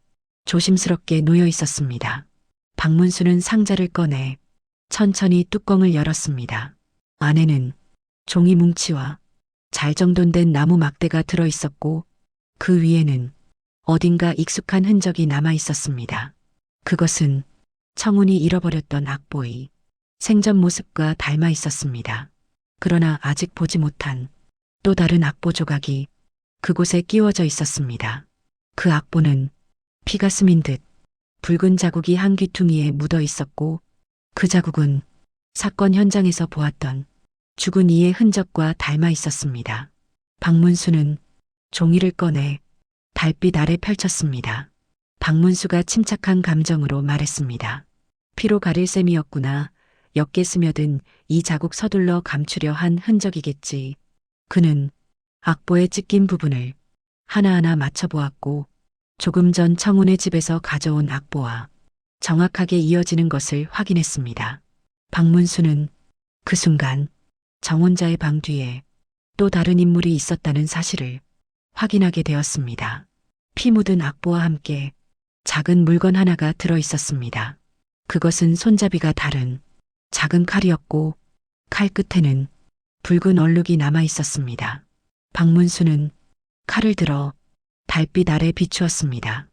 조심스럽게 놓여 있었습니다. 박문수는 상자를 꺼내 천천히 뚜껑을 열었습니다. 안에는 종이 뭉치와 잘 정돈된 나무 막대가 들어 있었고 그 위에는 어딘가 익숙한 흔적이 남아 있었습니다. 그것은 청운이 잃어버렸던 악보의 생전 모습과 닮아 있었습니다. 그러나 아직 보지 못한 또 다른 악보 조각이 그곳에 끼워져 있었습니다. 그 악보는 피가 스민 듯 붉은 자국이 한 귀퉁이에 묻어 있었고 그 자국은 사건 현장에서 보았던 죽은 이의 흔적과 닮아 있었습니다. 박문수는 종이를 꺼내 달빛 아래 펼쳤습니다. 박문수가 침착한 감정으로 말했습니다. 피로 가릴 셈이었구나. 옅게 스며든 이 자국 서둘러 감추려 한 흔적이겠지. 그는 악보에 찢긴 부분을 하나하나 맞춰보았고 조금 전 청운의 집에서 가져온 악보와 정확하게 이어지는 것을 확인했습니다. 박문수는 그 순간 정혼자의 방 뒤에 또 다른 인물이 있었다는 사실을 확인하게 되었습니다. 피 묻은 악보와 함께 작은 물건 하나가 들어 있었습니다. 그것은 손잡이가 다른 작은 칼이었고 칼 끝에는 붉은 얼룩이 남아 있었습니다. 박문수는 칼을 들어 달빛 아래 비추었습니다.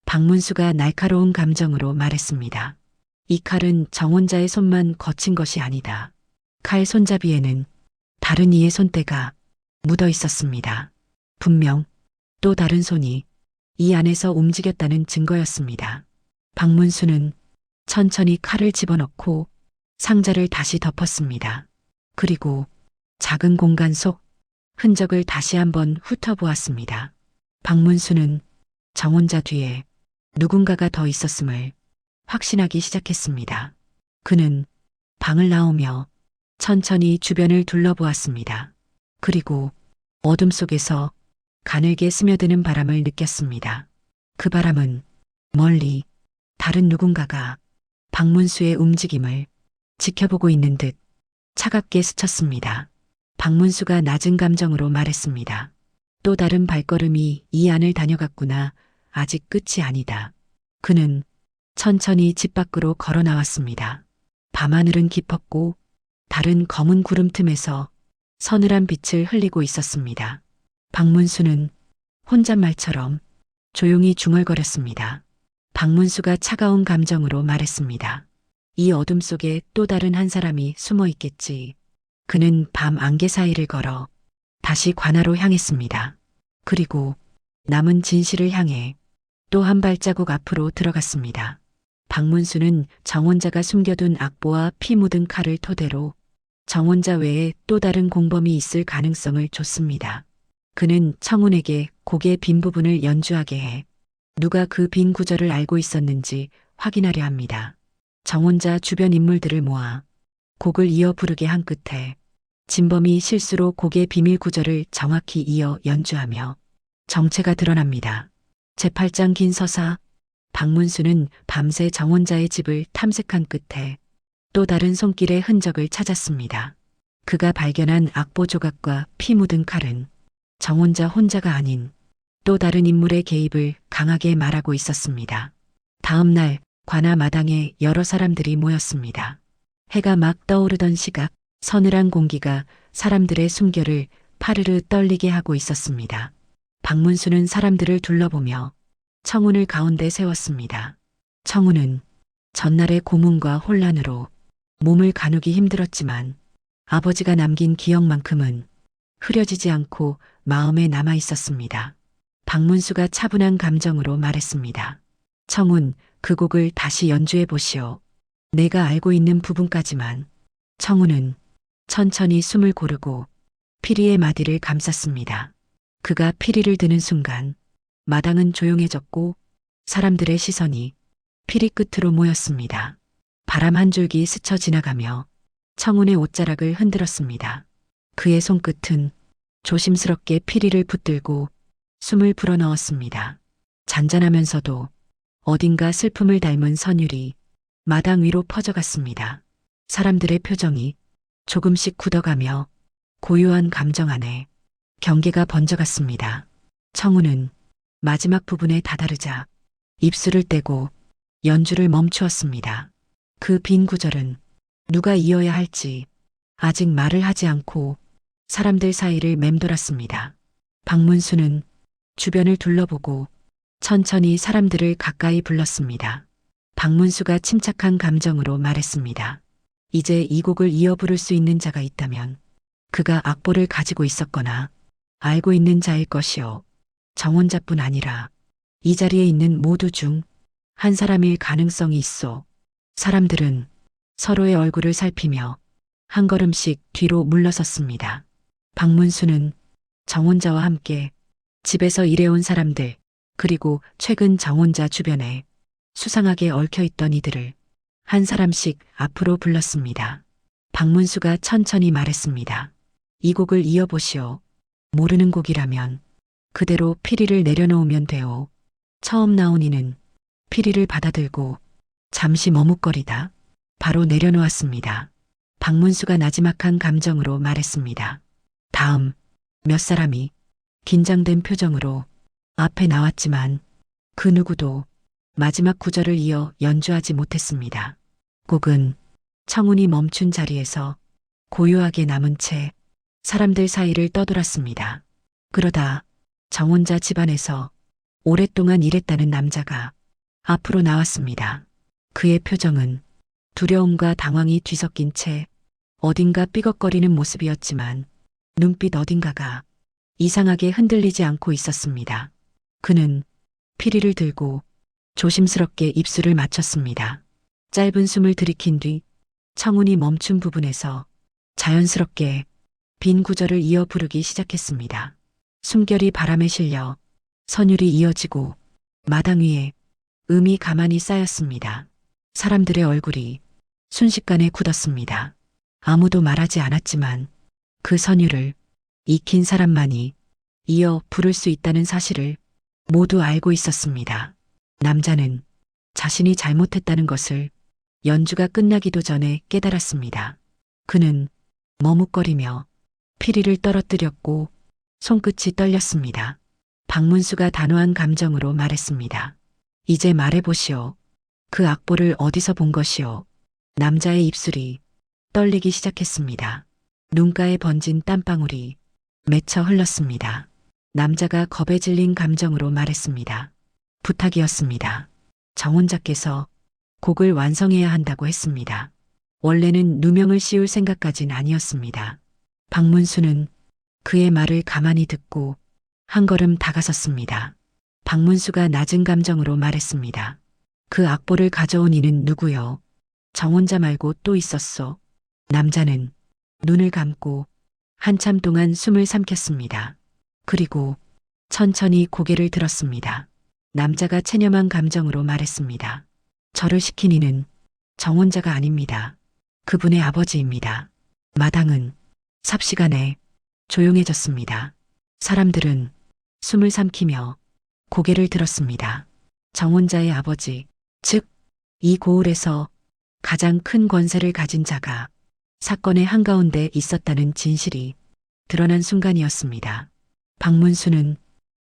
박문수가 날카로운 감정으로 말했습니다. 이 칼은 정혼자의 손만 거친 것이 아니다. 칼 손잡이에는 다른 이의 손때가 묻어 있었습니다. 분명 또 다른 손이 이 안에서 움직였다는 증거였습니다. 박문수는 천천히 칼을 집어넣고 상자를 다시 덮었습니다. 그리고 작은 공간 속 흔적을 다시 한번 훑어보았습니다. 박문수는 정혼자 뒤에 누군가가 더 있었음을 확신하기 시작했습니다. 그는 방을 나오며 천천히 주변을 둘러보았습니다. 그리고 어둠 속에서 가늘게 스며드는 바람을 느꼈습니다. 그 바람은 멀리 다른 누군가가 박문수의 움직임을 지켜보고 있는 듯 차갑게 스쳤습니다. 박문수가 낮은 감정으로 말했습니다. 또 다른 발걸음이 이 안을 다녀갔구나. 아직 끝이 아니다. 그는 천천히 집 밖으로 걸어 나왔습니다. 밤하늘은 깊었고 다른 검은 구름 틈에서 서늘한 빛을 흘리고 있었습니다. 박문수는 혼잣말처럼 조용히 중얼거렸습니다. 박문수가 차가운 감정으로 말했습니다. 이 어둠 속에 또 다른 한 사람이 숨어 있겠지. 그는 밤 안개 사이를 걸어 다시 관아로 향했습니다. 그리고 남은 진실을 향해 또 한 발자국 앞으로 들어갔습니다. 박문수는 정혼자가 숨겨둔 악보와 피 묻은 칼을 토대로 정혼자 외에 또 다른 공범이 있을 가능성을 줬습니다. 그는 청운에게 곡의 빈 부분을 연주하게 해 누가 그 빈 구절을 알고 있었는지 확인하려 합니다. 정혼자 주변 인물들을 모아 곡을 이어 부르게 한 끝에 진범이 실수로 곡의 비밀 구절을 정확히 이어 연주하며 정체가 드러납니다. 제8장 긴 서사. 박문수는 밤새 정혼자의 집을 탐색한 끝에 또 다른 손길의 흔적을 찾았습니다. 그가 발견한 악보 조각과 피 묻은 칼은 정혼자 혼자가 아닌 또 다른 인물의 개입을 강하게 말하고 있었습니다. 다음 날 관아 마당에 여러 사람들이 모였습니다. 해가 막 떠오르던 시각, 서늘한 공기가 사람들의 숨결을 파르르 떨리게 하고 있었습니다. 박문수는 사람들을 둘러보며 청운을 가운데 세웠습니다. 청운은 전날의 고문과 혼란으로 몸을 가누기 힘들었지만 아버지가 남긴 기억만큼은 흐려지지 않고 마음에 남아 있었습니다. 박문수가 차분한 감정으로 말했습니다. 청운, 그 곡을 다시 연주해 보시오. 내가 알고 있는 부분까지만. 청운은 천천히 숨을 고르고 피리의 마디를 감쌌습니다. 그가 피리를 드는 순간 마당은 조용해졌고 사람들의 시선이 피리 끝으로 모였습니다. 바람 한 줄기 스쳐 지나가며 청운의 옷자락을 흔들었습니다. 그의 손끝은 조심스럽게 피리를 붙들고 숨을 불어넣었습니다. 잔잔하면서도 어딘가 슬픔을 닮은 선율이 마당 위로 퍼져갔습니다. 사람들의 표정이 조금씩 굳어가며 고요한 감정 안에 경계가 번져갔습니다. 청운은 마지막 부분에 다다르자 입술을 떼고 연주를 멈추었습니다. 그 빈 구절은 누가 이어야 할지 아직 말을 하지 않고 사람들 사이를 맴돌았습니다. 박문수는 주변을 둘러보고 천천히 사람들을 가까이 불렀습니다. 박문수가 침착한 감정으로 말했습니다. 이제 이 곡을 이어 부를 수 있는 자가 있다면 그가 악보를 가지고 있었거나 알고 있는 자일 것이요. 정혼자뿐 아니라 이 자리에 있는 모두 중 한 사람일 가능성이 있어. 사람들은 서로의 얼굴을 살피며 한 걸음씩 뒤로 물러섰습니다. 박문수는 정혼자와 함께 집에서 일해온 사람들, 그리고 최근 정혼자 주변에 수상하게 얽혀있던 이들을 한 사람씩 앞으로 불렀습니다. 박문수가 천천히 말했습니다. 이 곡을 이어보시오. 모르는 곡이라면 그대로 피리를 내려놓으면 돼요. 처음 나온 이는 피리를 받아들고 잠시 머뭇거리다 바로 내려놓았습니다. 박문수가 나지막한 감정으로 말했습니다. 다음 몇 사람이 긴장된 표정으로 앞에 나왔지만 그 누구도 마지막 구절을 이어 연주하지 못했습니다. 곡은 청운이 멈춘 자리에서 고요하게 남은 채 사람들 사이를 떠돌았습니다. 그러다 정혼자 집안에서 오랫동안 일했다는 남자가 앞으로 나왔습니다. 그의 표정은 두려움과 당황이 뒤섞인 채 어딘가 삐걱거리는 모습이었지만 눈빛 어딘가가 이상하게 흔들리지 않고 있었습니다. 그는 피리를 들고 조심스럽게 입술을 맞췄습니다. 짧은 숨을 들이킨 뒤 청운이 멈춘 부분에서 자연스럽게 빈 구절을 이어 부르기 시작했습니다. 숨결이 바람에 실려 선율이 이어지고 마당 위에 음이 가만히 쌓였습니다. 사람들의 얼굴이 순식간에 굳었습니다. 아무도 말하지 않았지만 그 선율을 익힌 사람만이 이어 부를 수 있다는 사실을 모두 알고 있었습니다. 남자는 자신이 잘못했다는 것을 연주가 끝나기도 전에 깨달았습니다. 그는 머뭇거리며 피리를 떨어뜨렸고 손끝이 떨렸습니다. 박문수가 단호한 감정으로 말했습니다. 이제 말해보시오. 그 악보를 어디서 본 것이오? 남자의 입술이 떨리기 시작했습니다. 눈가에 번진 땀방울이 맺혀 흘렀습니다. 남자가 겁에 질린 감정으로 말했습니다. 부탁이었습니다. 정혼자께서 곡을 완성해야 한다고 했습니다. 원래는 누명을 씌울 생각까진 아니었습니다. 박문수는 그의 말을 가만히 듣고 한 걸음 다가섰습니다. 박문수가 낮은 감정으로 말했습니다. 그 악보를 가져온 이는 누구요? 정혼자 말고 또 있었소. 남자는 눈을 감고 한참 동안 숨을 삼켰습니다. 그리고 천천히 고개를 들었습니다. 남자가 체념한 감정으로 말했습니다. 저를 시킨 이는 정혼자가 아닙니다. 그분의 아버지입니다. 마당은 삽시간에 조용해졌습니다. 사람들은 숨을 삼키며 고개를 들었습니다. 정혼자의 아버지, 즉, 이 고을에서 가장 큰 권세를 가진 자가 사건의 한가운데 있었다는 진실이 드러난 순간이었습니다. 박문수는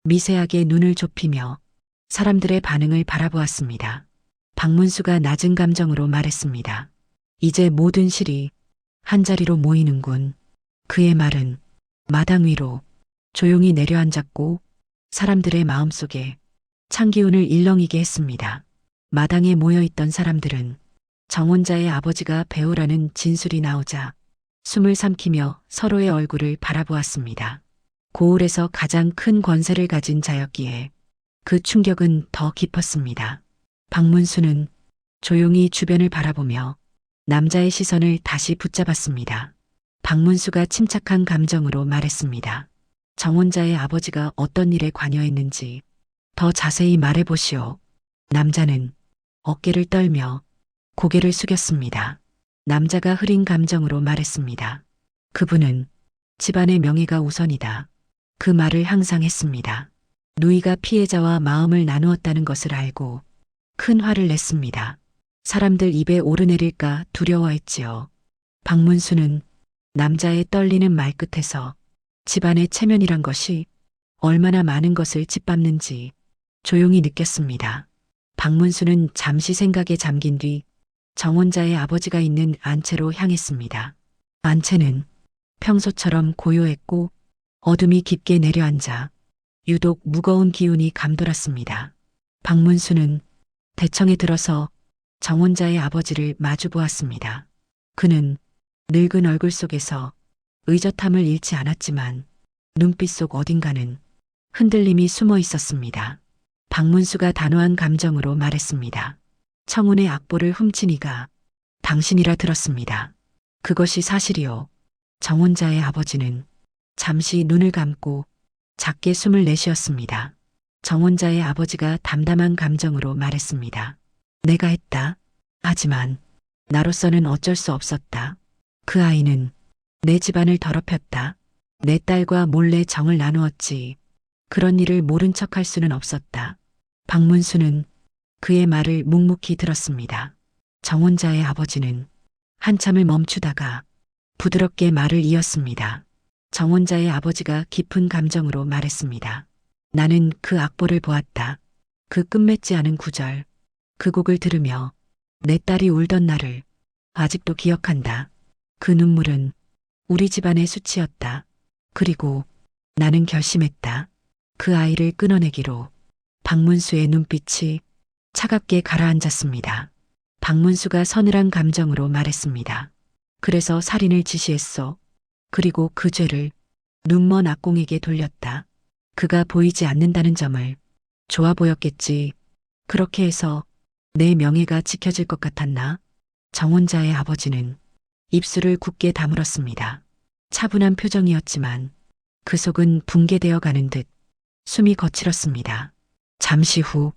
미세하게 눈을 좁히며 사람들의 반응을 바라보았습니다. 박문수가 낮은 감정으로 말했습니다. 이제 모든 실이 한자리로 모이는군. 그의 말은 마당 위로 조용히 내려앉았고 사람들의 마음속에 찬기운을 일렁이게 했습니다. 마당에 모여있던 사람들은 정혼자의 아버지가 배우라는 진술이 나오자 숨을 삼키며 서로의 얼굴을 바라보았습니다. 고을에서 가장 큰 권세를 가진 자였기에 그 충격은 더 깊었습니다. 박문수는 조용히 주변을 바라보며 남자의 시선을 다시 붙잡았습니다. 박문수가 침착한 감정으로 말했습니다. 정혼자의 아버지가 어떤 일에 관여했는지 더 자세히 말해보시오. 남자는 어깨를 떨며 고개를 숙였습니다. 남자가 흐린 감정으로 말했습니다. 그분은 집안의 명예가 우선이다. 그 말을 항상 했습니다. 누이가 피해자와 마음을 나누었다는 것을 알고 큰 화를 냈습니다. 사람들 입에 오르내릴까 두려워했지요. 박문수는 남자의 떨리는 말끝에서 집안의 체면이란 것이 얼마나 많은 것을 짓밟는지 조용히 느꼈습니다. 박문수는 잠시 생각에 잠긴 뒤 정혼자의 아버지가 있는 안채로 향했습니다. 안채는 평소처럼 고요했고 어둠이 깊게 내려앉아 유독 무거운 기운이 감돌았습니다. 박문수는 대청에 들어서 정혼자의 아버지를 마주 보았습니다. 그는 늙은 얼굴 속에서 의젓함을 잃지 않았지만 눈빛 속 어딘가는 흔들림이 숨어 있었습니다. 박문수가 단호한 감정으로 말했습니다. 청운의 악보를 훔친 이가 당신이라 들었습니다. 그것이 사실이요. 정혼자의 아버지는 잠시 눈을 감고 작게 숨을 내쉬었습니다. 정혼자의 아버지가 담담한 감정으로 말했습니다. 내가 했다. 하지만 나로서는 어쩔 수 없었다. 그 아이는 내 집안을 더럽혔다. 내 딸과 몰래 정을 나누었지. 그런 일을 모른 척할 수는 없었다. 박문수는 그의 말을 묵묵히 들었습니다. 정혼자의 아버지는 한참을 멈추다가 부드럽게 말을 이었습니다. 정혼자의 아버지가 깊은 감정으로 말했습니다. 나는 그 악보를 보았다. 그 끝맺지 않은 구절, 그 곡을 들으며 내 딸이 울던 날을 아직도 기억한다. 그 눈물은 우리 집안의 수치였다. 그리고 나는 결심했다. 그 아이를 끊어내기로. 박문수의 눈빛이 차갑게 가라앉았습니다. 박문수가 서늘한 감정으로 말했습니다. 그래서 살인을 지시했어. 그리고 그 죄를 눈먼 악공에게 돌렸다. 그가 보이지 않는다는 점을 좋아 보였겠지. 그렇게 해서 내 명예가 지켜질 것 같았나? 정혼자의 아버지는 입술을 굳게 다물었습니다. 차분한 표정이었지만 그 속은 붕괴되어 가는 듯 숨이 거칠었습니다. 잠시 후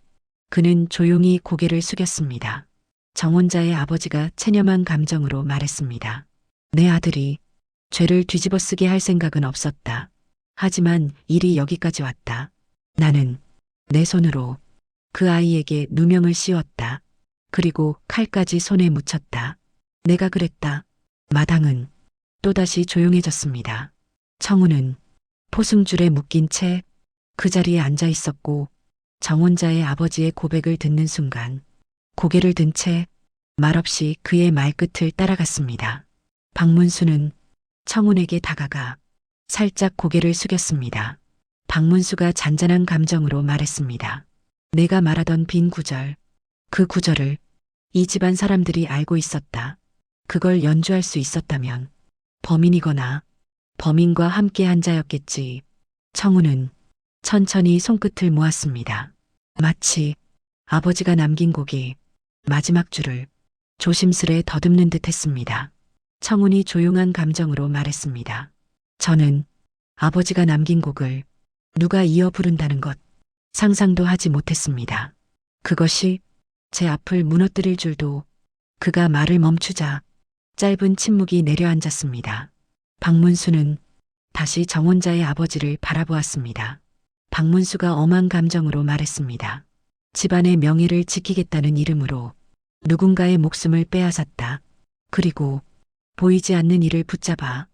그는 조용히 고개를 숙였습니다. 정혼자의 아버지가 체념한 감정으로 말했습니다. 내 아들이 죄를 뒤집어쓰게 할 생각은 없었다. 하지만 일이 여기까지 왔다. 나는 내 손으로 그 아이에게 누명을 씌웠다. 그리고 칼까지 손에 묻혔다. 내가 그랬다. 마당은 또다시 조용해졌습니다. 청우는 포승줄에 묶인 채 그 자리에 앉아 있었고 정혼자의 아버지의 고백을 듣는 순간 고개를 든 채 말없이 그의 말끝을 따라갔습니다. 박문수는 청운에게 다가가 살짝 고개를 숙였습니다. 박문수가 잔잔한 감정으로 말했습니다. 내가 말하던 빈 구절, 그 구절을 이 집안 사람들이 알고 있었다. 그걸 연주할 수 있었다면 범인이거나 범인과 함께 한 자였겠지. 청운은 천천히 손끝을 모았습니다. 마치 아버지가 남긴 곡이 마지막 줄을 조심스레 더듬는 듯 했습니다. 청운이 조용한 감정으로 말했습니다. 저는 아버지가 남긴 곡을 누가 이어 부른다는 것 상상도 하지 못했습니다. 그것이 제 앞을 무너뜨릴 줄도. 그가 말을 멈추자 짧은 침묵이 내려앉았습니다. 박문수는 다시 정혼자의 아버지를 바라보았습니다. 박문수가 엄한 감정으로 말했습니다. 집안의 명예를 지키겠다는 이름으로 누군가의 목숨을 빼앗았다. 그리고 보이지 않는 이를 붙잡아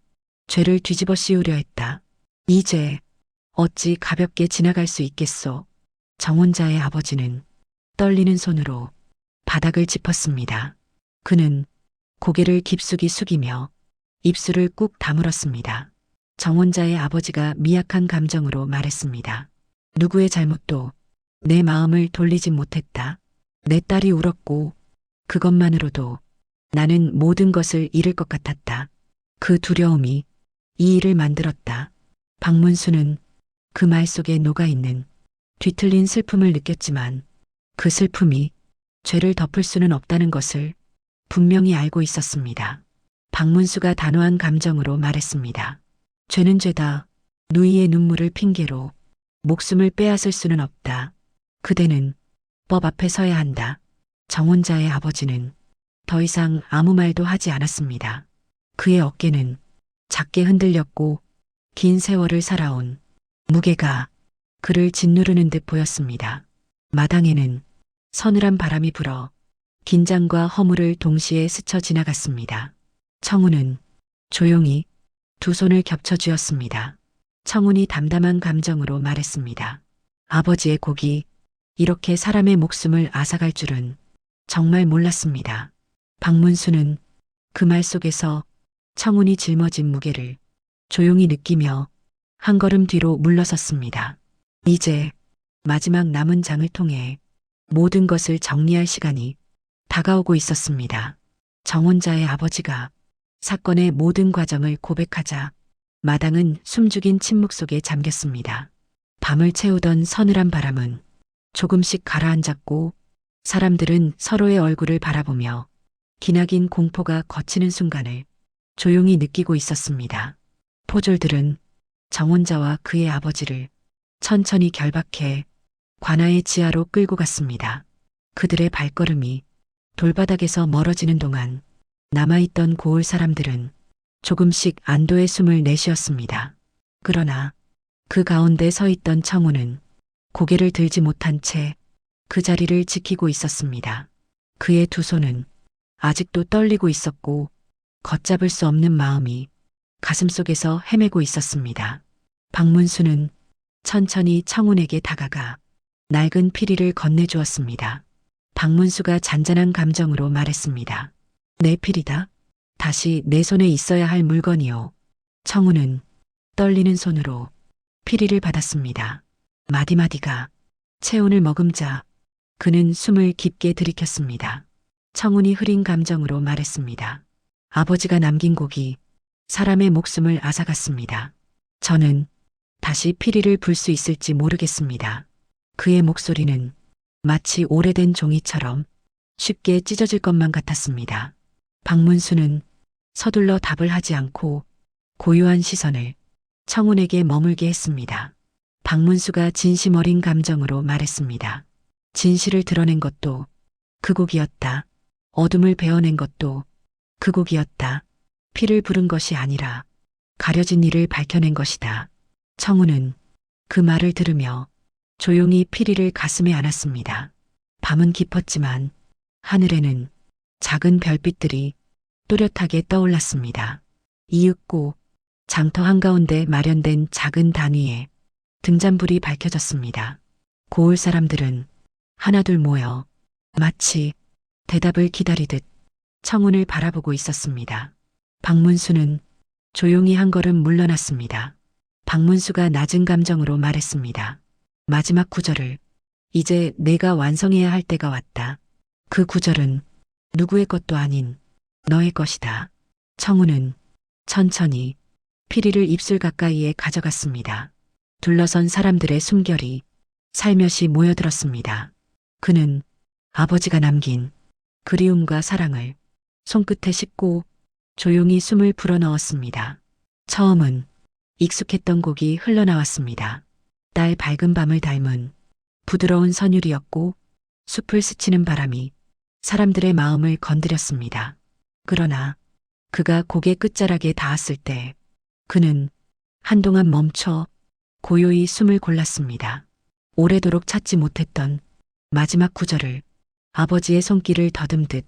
죄를 뒤집어 씌우려 했다. 이 죄 어찌 가볍게 지나갈 수 있겠소. 정혼자의 아버지는 떨리는 손으로 바닥을 짚었습니다. 그는 고개를 깊숙이 숙이며 입술을 꾹 다물었습니다. 정혼자의 아버지가 미약한 감정으로 말했습니다. 누구의 잘못도 내 마음을 돌리지 못했다. 내 딸이 울었고 그것만으로도 나는 모든 것을 잃을 것 같았다. 그 두려움이 이 일을 만들었다. 박문수는 그 말 속에 녹아있는 뒤틀린 슬픔을 느꼈지만 그 슬픔이 죄를 덮을 수는 없다는 것을 분명히 알고 있었습니다. 박문수가 단호한 감정으로 말했습니다. 죄는 죄다. 누이의 눈물을 핑계로 목숨을 빼앗을 수는 없다. 그대는 법 앞에 서야 한다. 정혼자의 아버지는 더 이상 아무 말도 하지 않았습니다. 그의 어깨는 작게 흔들렸고 긴 세월을 살아온 무게가 그를 짓누르는 듯 보였습니다. 마당에는 서늘한 바람이 불어 긴장과 허물을 동시에 스쳐 지나갔습니다. 청운은 조용히 두 손을 겹쳐 쥐었습니다. 청운이 담담한 감정으로 말했습니다. 아버지의 곡이 이렇게 사람의 목숨을 앗아갈 줄은 정말 몰랐습니다. 박문수는 그 말 속에서 청운이 짊어진 무게를 조용히 느끼며 한 걸음 뒤로 물러섰습니다. 이제 마지막 남은 장을 통해 모든 것을 정리할 시간이 다가오고 있었습니다. 정혼자의 아버지가 사건의 모든 과정을 고백하자 마당은 숨죽인 침묵 속에 잠겼습니다. 밤을 채우던 서늘한 바람은 조금씩 가라앉았고 사람들은 서로의 얼굴을 바라보며 기나긴 공포가 걷히는 순간을 조용히 느끼고 있었습니다. 포졸들은 정혼자와 그의 아버지를 천천히 결박해 관아의 지하로 끌고 갔습니다. 그들의 발걸음이 돌바닥에서 멀어지는 동안 남아있던 고을 사람들은 조금씩 안도의 숨을 내쉬었습니다. 그러나 그 가운데 서 있던 청운은 고개를 들지 못한 채 그 자리를 지키고 있었습니다. 그의 두 손은 아직도 떨리고 있었고 걷잡을 수 없는 마음이 가슴속에서 헤매고 있었습니다. 박문수는 천천히 청운에게 다가가 낡은 피리를 건네주었습니다. 박문수가 잔잔한 감정으로 말했습니다. 내 피리다. 다시 내 손에 있어야 할 물건이요. 청운은 떨리는 손으로 피리를 받았습니다. 마디마디가 체온을 머금자 그는 숨을 깊게 들이켰습니다. 청운이 흐린 감정으로 말했습니다. 아버지가 남긴 곡이 사람의 목숨을 앗아갔습니다. 저는 다시 피리를 불 수 있을지 모르겠습니다. 그의 목소리는 마치 오래된 종이처럼 쉽게 찢어질 것만 같았습니다. 박문수는 서둘러 답을 하지 않고 고요한 시선을 청운에게 머물게 했습니다. 박문수가 진심 어린 감정으로 말했습니다. 진실을 드러낸 것도 그 곡이었다. 어둠을 베어낸 것도 그 곡이었다. 피를 부른 것이 아니라 가려진 일을 밝혀낸 것이다. 청운은 그 말을 들으며 조용히 피리를 가슴에 안았습니다. 밤은 깊었지만 하늘에는 작은 별빛들이 또렷하게 떠올랐습니다. 이윽고 장터 한가운데 마련된 작은 단위에 등잔불이 밝혀졌습니다. 고을 사람들은 하나둘 모여 마치 대답을 기다리듯 청운을 바라보고 있었습니다. 박문수는 조용히 한 걸음 물러났습니다. 박문수가 낮은 감정으로 말했습니다. 마지막 구절을 이제 내가 완성해야 할 때가 왔다. 그 구절은 누구의 것도 아닌 너의 것이다. 청운은 천천히 피리를 입술 가까이에 가져갔습니다. 둘러선 사람들의 숨결이 살며시 모여들었습니다. 그는 아버지가 남긴 그리움과 사랑을 손끝에 씹고 조용히 숨을 불어넣었습니다. 처음은 익숙했던 곡이 흘러나왔습니다. 딸 밝은 밤을 닮은 부드러운 선율이었고 숲을 스치는 바람이 사람들의 마음을 건드렸습니다. 그러나 그가 곡의 끝자락에 닿았을 때 그는 한동안 멈춰 고요히 숨을 골랐습니다. 오래도록 찾지 못했던 마지막 구절을 아버지의 손길을 더듬듯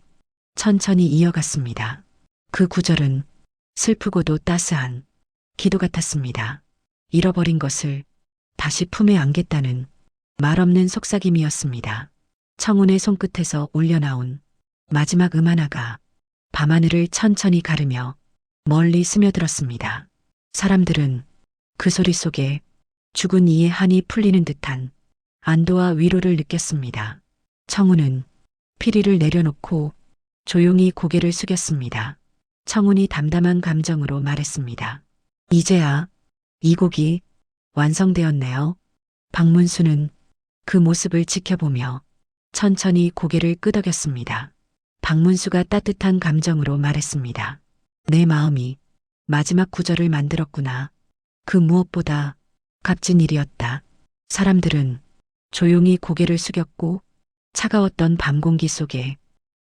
천천히 이어갔습니다. 그 구절은 슬프고도 따스한 기도 같았습니다. 잃어버린 것을 다시 품에 안겠다는 말없는 속삭임이었습니다. 청운의 손끝에서 울려나온 마지막 하나가 밤하늘을 천천히 가르며 멀리 스며들었습니다. 사람들은 그 소리 속에 죽은 이의 한이 풀리는 듯한 안도와 위로를 느꼈습니다. 청운은 피리를 내려놓고 조용히 고개를 숙였습니다. 청운이 담담한 감정으로 말했습니다. 이제야 이 곡이 완성되었네요. 박문수는 그 모습을 지켜보며 천천히 고개를 끄덕였습니다. 박문수가 따뜻한 감정으로 말했습니다. 내 마음이 마지막 구절을 만들었구나. 그 무엇보다 값진 일이었다. 사람들은 조용히 고개를 숙였고 차가웠던 밤 공기 속에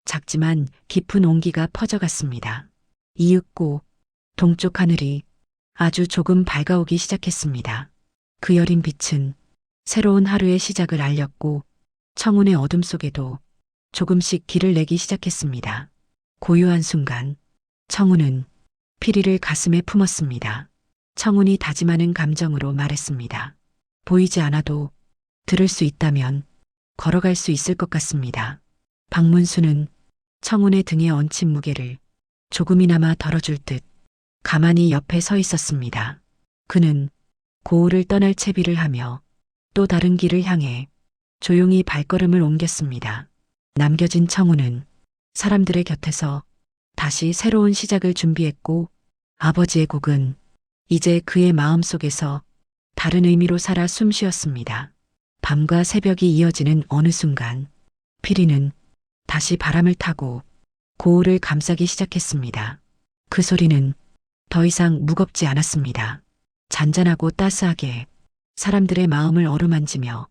작지만 깊은 온기가 퍼져갔습니다. 이윽고 동쪽 하늘이 아주 조금 밝아오기 시작했습니다. 그 여린 빛은 새로운 하루의 시작을 알렸고 청운의 어둠 속에도 조금씩 길을 내기 시작했습니다. 고요한 순간 청운은 피리를 가슴에 품었습니다. 청운이 다짐하는 감정으로 말했습니다. 보이지 않아도 들을 수 있다면 걸어갈 수 있을 것 같습니다. 박문수는 청운의 등에 얹힌 무게를 조금이나마 덜어줄 듯 가만히 옆에 서 있었습니다. 그는 고을을 떠날 채비를 하며 또 다른 길을 향해 조용히 발걸음을 옮겼습니다. 남겨진 청운은 사람들의 곁에서 다시 새로운 시작을 준비했고 아버지의 곡은 이제 그의 마음속에서 다른 의미로 살아 숨쉬었습니다. 밤과 새벽이 이어지는 어느 순간 피리는 다시 바람을 타고 고을을 감싸기 시작했습니다. 그 소리는 더 이상 무겁지 않았습니다. 잔잔하고 따스하게 사람들의 마음을 어루만지며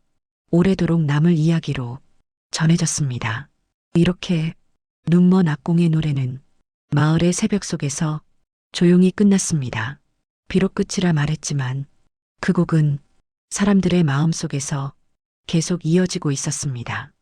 오래도록 남을 이야기로 전해졌습니다. 이렇게 눈먼 악공의 노래는 마을의 새벽 속에서 조용히 끝났습니다. 비록 끝이라 말했지만 그 곡은 사람들의 마음 속에서 계속 이어지고 있었습니다.